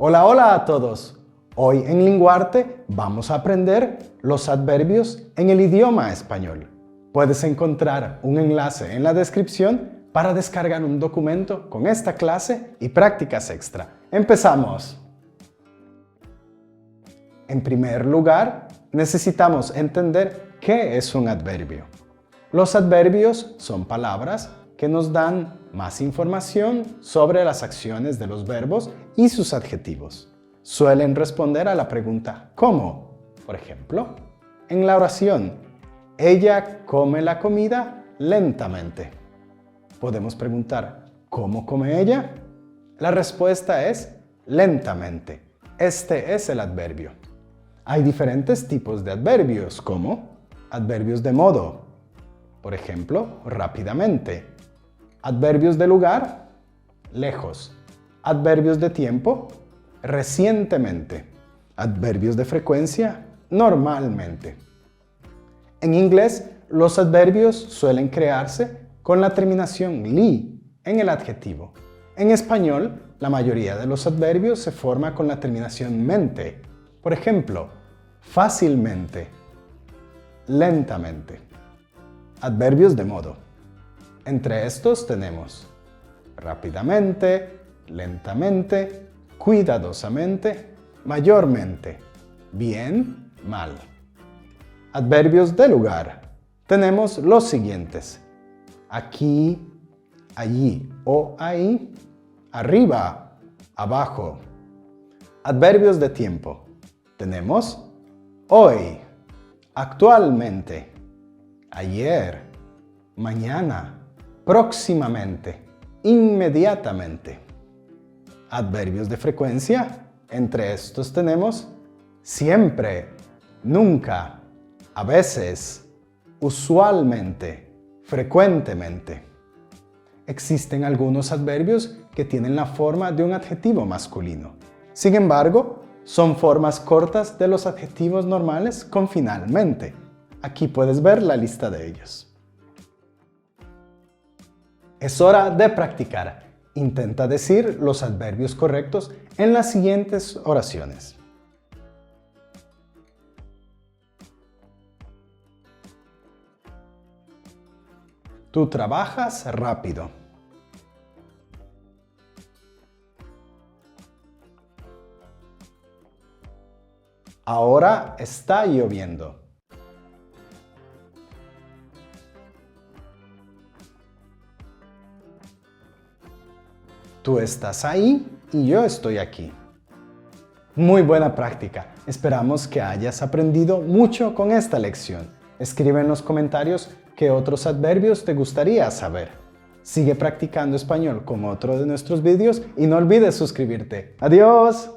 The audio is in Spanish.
Hola, hola a todos. Hoy en Linguarte vamos a aprender los adverbios en el idioma español. Puedes encontrar un enlace en la descripción para descargar un documento con esta clase y prácticas extra. ¡Empezamos! En primer lugar, necesitamos entender qué es un adverbio. Los adverbios son palabras que nos dan más información sobre las acciones de los verbos y sus adjetivos. Suelen responder a la pregunta ¿cómo? Por ejemplo, en la oración, ella come la comida lentamente. Podemos preguntar ¿cómo come ella? La respuesta es lentamente. Este es el adverbio. Hay diferentes tipos de adverbios, como adverbios de modo, por ejemplo, rápidamente. Adverbios de lugar, lejos. Adverbios de tiempo, recientemente. Adverbios de frecuencia, normalmente. En inglés, los adverbios suelen crearse con la terminación -ly en el adjetivo. En español, la mayoría de los adverbios se forma con la terminación -mente. Por ejemplo, fácilmente, lentamente. Adverbios de modo. Entre estos tenemos rápidamente, lentamente, cuidadosamente, mayormente, bien, mal. Adverbios de lugar. Tenemos los siguientes: aquí, allí o ahí, arriba, abajo. Adverbios de tiempo. Tenemos hoy, actualmente, ayer, mañana, próximamente, inmediatamente. Adverbios de frecuencia. Entre estos tenemos siempre, nunca, a veces, usualmente, frecuentemente. Existen algunos adverbios que tienen la forma de un adjetivo masculino. Sin embargo, son formas cortas de los adjetivos normales con finalmente. Aquí puedes ver la lista de ellos. Es hora de practicar. Intenta decir los adverbios correctos en las siguientes oraciones. Tú trabajas rápido. Ahora está lloviendo. Tú estás ahí y yo estoy aquí. Muy buena práctica. Esperamos que hayas aprendido mucho con esta lección. Escribe en los comentarios qué otros adverbios te gustaría saber. Sigue practicando español con otro de nuestros vídeos y no olvides suscribirte. ¡Adiós!